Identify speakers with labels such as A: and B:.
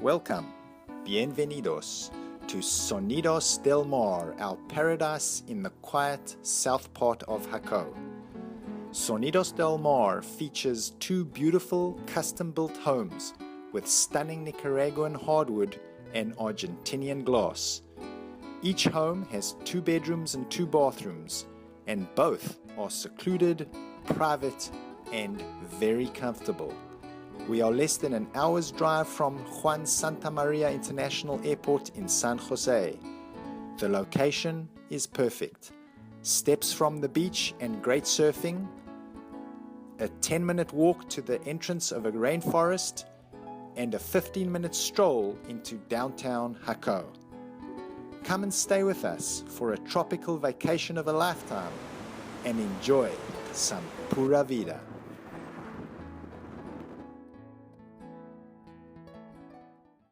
A: Welcome, bienvenidos, to Sonidos del Mar, our paradise in the quiet south part of Jaco. Sonidos del Mar features two beautiful custom-built homes with stunning Nicaraguan hardwood and Argentinian glass. Each home has 2 bedrooms and 2 bathrooms, and both are secluded, private, and very comfortable. We are less than an hour's drive from Juan Santa Maria International Airport in San Jose. The location is perfect. Steps from the beach and great surfing, a 10-minute walk to the entrance of a rainforest, and a 15-minute stroll into downtown Jaco. Come and stay with us for a tropical vacation of a lifetime and enjoy some pura vida.